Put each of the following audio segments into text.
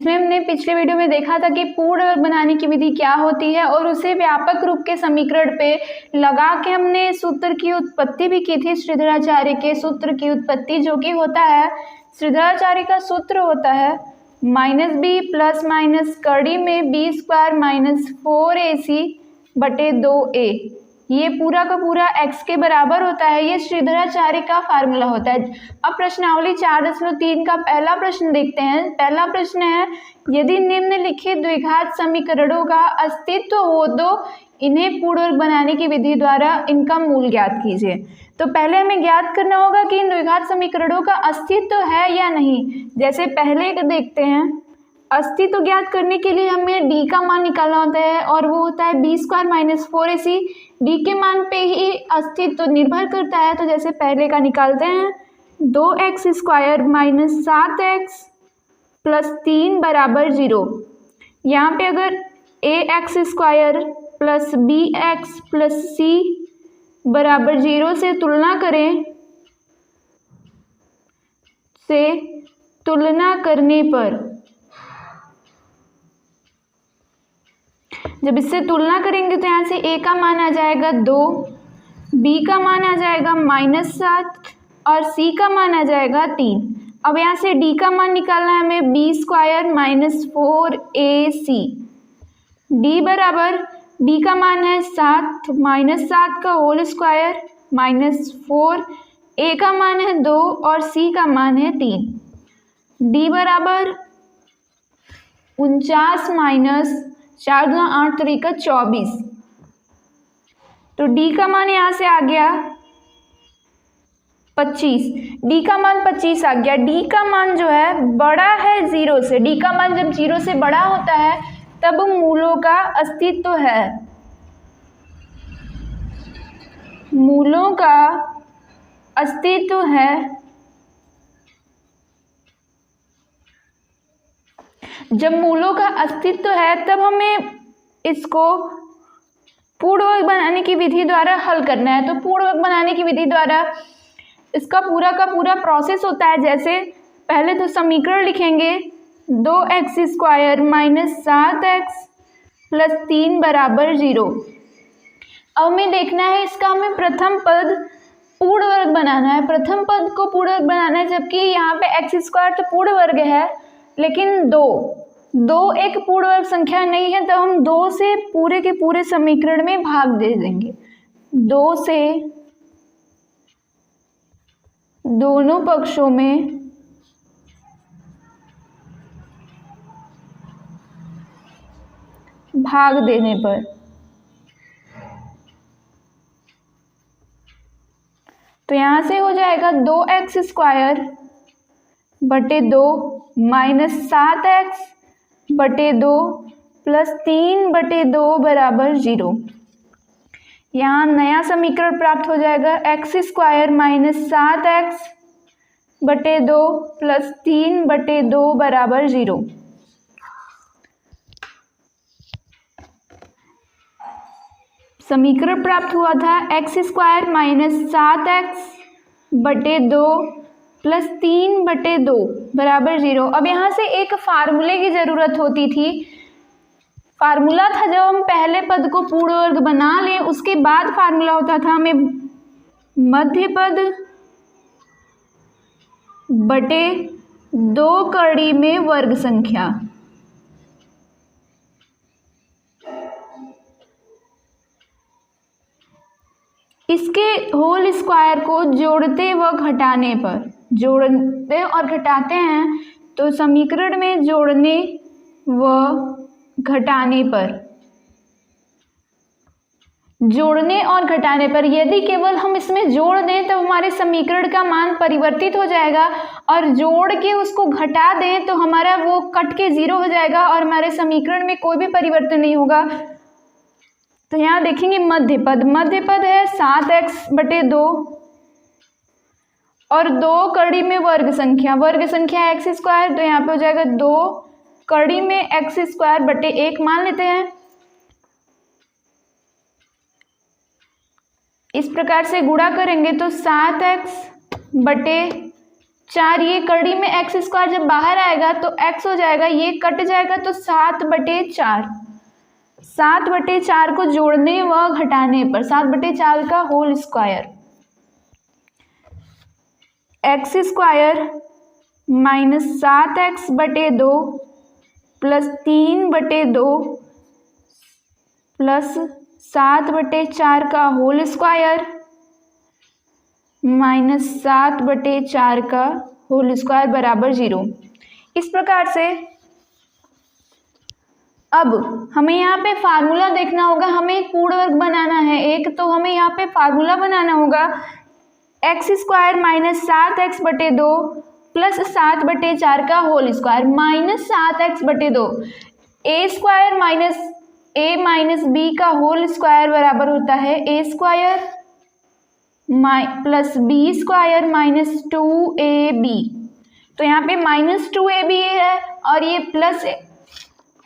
जिसमें हमने पिछले वीडियो में देखा था कि पूर्ण वर्ग बनाने की विधि क्या होती है और उसे व्यापक रूप के समीकरण पे लगा के हमने सूत्र की उत्पत्ति भी की थी। श्रीधराचार्य के सूत्र की उत्पत्ति जो कि होता है, श्रीधराचार्य का सूत्र होता है -b प्लस माइनस कड़ी में b स्क्वायर माइनस 4ac बटे 2a। ये पूरा का पूरा x के बराबर होता है। ये श्रीधराचार्य का फार्मूला होता है। अब प्रश्नावली 4.3 का पहला प्रश्न देखते हैं। पहला प्रश्न है, यदि निम्नलिखित द्विघात समीकरणों का अस्तित्व हो तो इन्हें पूर्ण वर्ग बनाने की विधि द्वारा इनका मूल ज्ञात कीजिए। तो पहले हमें ज्ञात करना होगा कि इन द्विघात समीकरणों का अस्तित्व है या नहीं। जैसे पहले देखते हैं, अस्तित्व ज्ञात करने के लिए हमें d का मान निकालना होता है और वो होता है b square minus 4ac। d के मान पे ही अस्तित्व निर्भर करता है। तो जैसे पहले का निकालते हैं, 2x square minus 7x plus 3 बराबर 0। यहाँ पे अगर ax square plus bx plus c बराबर 0 से तुलना करने पर, जब इससे तुलना करेंगे तो यहाँ से a का मान आ जाएगा 2, b का मान आ जाएगा -7 और c का मान आ जाएगा 3। अब यहाँ से d का मान निकालना है हमें, b square minus 4ac। d बराबर b का मान है 7 -7 का होल स्क्वायर माइनस 4, a का मान है 2 और c का मान है 3। d बराबर 49 माइनस 4 दूना 8 तरीका 24। तो d का मान यहाँ से आ गया 25। d का मान 25 आ गया। d का मान जो है बड़ा है 0 से। d का मान जब 0 से बड़ा होता है तब मूलों का अस्तित्व है। मूलों का अस्तित्व है। जब मूलों का अस्तित्व है तब हमें इसको पूर्ण वर्ग बनाने की विधि द्वारा हल करना है। तो पूर्ण वर्ग बनाने की विधि द्वारा इसका पूरा का पूरा प्रोसेस होता है। जैसे पहले तो समीकरण लिखेंगे, 2x square minus 7x plus 3 बराबर 0। अब हमें देखना है, इसका हमें प्रथम पद पूर्ण वर्ग बनाना है। प्रथम पद को पूर्ण वर्ग बनाना है, जबकि यहाँ पे x स्क्वायर तो पूर्ण वर्ग है लेकिन 2 एक पूर्ण वर्ग संख्या नहीं है, तो हम 2 से पूरे के पूरे समीकरण में भाग दे देंगे। 2 से दोनों पक्षों में भाग देने पर तो यहाँ से हो जाएगा 2x स्क्वायर बटे 2 माइनस 7x बटे 2 प्लस 3 बटे 2 बराबर 0। यहाँ नया समीकरण प्राप्त हो जाएगा, x स्क्वायर माइनस 7x बटे 2 प्लस 3 बटे 2 बराबर 0। समीकरण प्राप्त हुआ था x स्क्वायर माइनस 7x बटे 2 प्लस 3 बटे 2 बराबर 0। अब यहाँ से एक फार्मूले की ज़रूरत होती थी। फार्मूला था जब हम पहले पद को पूर्ण वर्ग बना लें उसके बाद फार्मूला होता था हमें मध्य पद बटे 2 कड़ी में वर्ग संख्या। इसके होल स्क्वायर को जोड़ते व घटाने पर, जोड़ते और घटाते हैं तो समीकरण में जोड़ने व घटाने पर, जोड़ने और घटाने पर यदि केवल हम इसमें जोड़ दें तो हमारे समीकरण का मान परिवर्तित हो जाएगा, और जोड़ के उसको घटा दें तो हमारा वो कट के 0 हो जाएगा और हमारे समीकरण में कोई भी परिवर्तन नहीं होगा। तो यहाँ देखेंगे मध्य पद है 7x बटे 2 और 2 कड़ी में वर्ग संख्या है x स्क्वायर। तो यहाँ पे हो जाएगा 2 कड़ी में x स्क्वायर बटे 1 मान लेते हैं। इस प्रकार से गुणा करेंगे तो 7x बटे 4, ये कड़ी में एक्स स्क्वायर जब बाहर आएगा तो एक्स हो जाएगा, ये कट जाएगा तो 7/4। 7/4 को जोड़ने व घटाने पर 7/4 का whole square, x square minus 7x/2 plus 3/2 plus 7/4 का होल स्क्वायर माइनस 7/4 का होल स्क्वायर बराबर 0। इस प्रकार से अब हमें यहाँ पे फार्मूला देखना होगा, हमें एक पूर्ण वर्ग बनाना है एक, तो हमें यहाँ पे फार्मूला बनाना होगा x square minus 7x/2 plus 7/4 का whole square minus 7x/2। A square minus A minus B का होल स्क्वायर बराबर होता है A square plus B square minus 2ab। तो यहाँ पे माइनस 2ab है और ये प्लस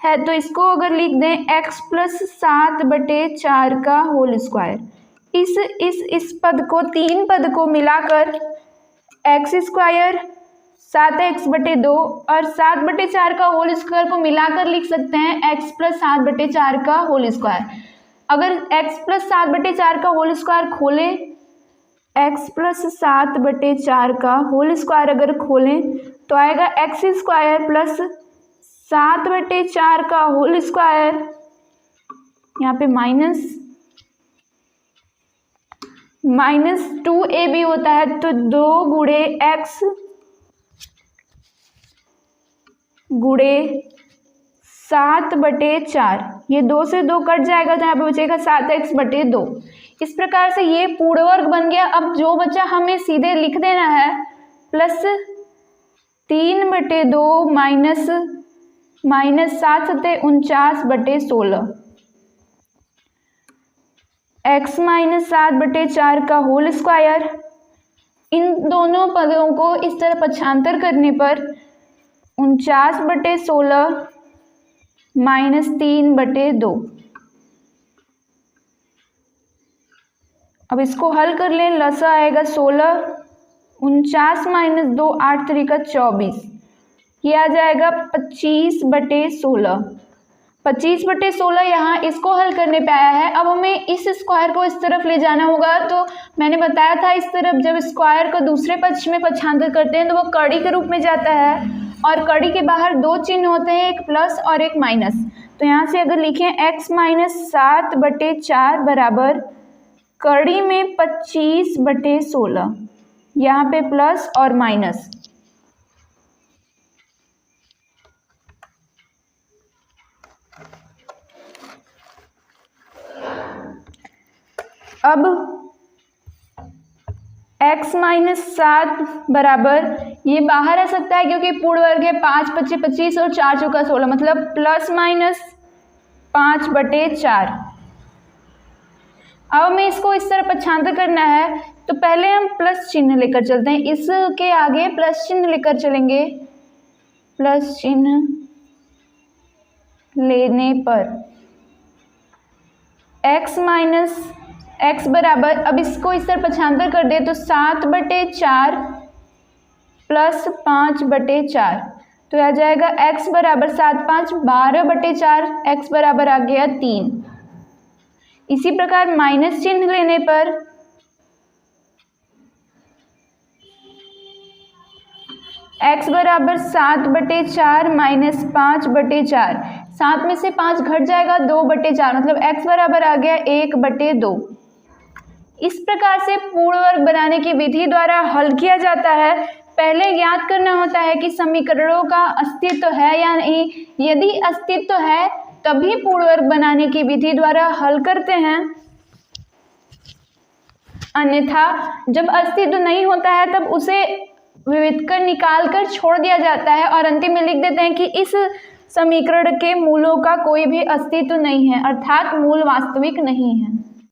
है, तो इसको अगर लिख दें x प्लस 7/4 का होल स्क्वायर। इस पद को, तीन पद को मिलाकर एक्स स्क्वायर 7x/2 और 7/4 का होल स्क्वायर को मिलाकर लिख सकते हैं x प्लस 7/4 का होल स्क्वायर। अगर x प्लस 7/4 का होल स्क्वायर खोलें, x प्लस 7/4 का होल स्क्वायर अगर खोलें तो आएगा एक्स स्क्वायर प्लस 7/4 का होल स्क्वायर, यहाँ पे माइनस 2ab होता है, तो 2 गुणे x गुणे 7/4, ये 2 से 2 कट जाएगा तो यहाँ पे बचेगा 7x/2। इस प्रकार से ये पूर्ण वर्ग बन गया। अब जो बचा हमें सीधे लिख देना है प्लस 3/2 माइनस 7/49/16 x माइनस 7/4 का होल स्क्वायर। इन दोनों पदों को इस तरह पक्षांतर करने पर 49/16 माइनस 3/2। अब इसको हल कर लें, लसा आएगा 16, 49 माइनस 2 8 3 का 24, ये आ जाएगा 25/16। 25/16 यहाँ इसको हल करने पे आया है। अब हमें इस स्क्वायर को इस तरफ ले जाना होगा, तो मैंने बताया था इस तरफ जब स्क्वायर को दूसरे पक्ष में पक्षांतर करते हैं तो वो कड़ी के रूप में जाता है और कड़ी के बाहर 2 चिन्ह होते हैं, एक प्लस और एक माइनस। तो यहाँ से अगर लिखें x माइनस 7/4 बराबर कड़ी में 25/16, यहाँ पे प्लस और माइनस। अब x माइनस 7 बराबर, ये बाहर आ सकता है क्योंकि पूर्ण वर्ग है, 5 × 5 = 25 और 4 × 4 = 16, मतलब प्लस माइनस 5/4। अब हमें इसको इस तरह पक्षांतर करना है, तो पहले हम प्लस चिन्ह लेकर चलते हैं, इसके आगे प्लस चिन्ह लेकर चलेंगे। प्लस चिन्ह लेने पर x माइनस x बराबर, अब इसको इस तरह पक्षांतर कर दे तो 7/4 प्लस 5/4, तो आ जाएगा x बराबर 7 5 12/4, x बराबर आ गया 3। इसी प्रकार माइनस चिन्ह लेने पर x बराबर 7/4 माइनस 5/4, 7 में से 5 घट जाएगा 2/4, मतलब x बराबर आ गया 1/2। इस प्रकार से पूर्ण वर्ग बनाने की विधि द्वारा हल किया जाता है। पहले ज्ञात करना होता है कि समीकरणों का अस्तित्व है या नहीं, यदि अस्तित्व है तभी पूर्ण वर्ग बनाने की विधि द्वारा हल करते हैं, अन्यथा जब अस्तित्व नहीं होता है तब उसे विविध कर निकाल कर छोड़ दिया जाता है और अंतिम में लिख देते हैं कि इस समीकरण के मूलों का कोई भी अस्तित्व नहीं है, अर्थात मूल वास्तविक नहीं है।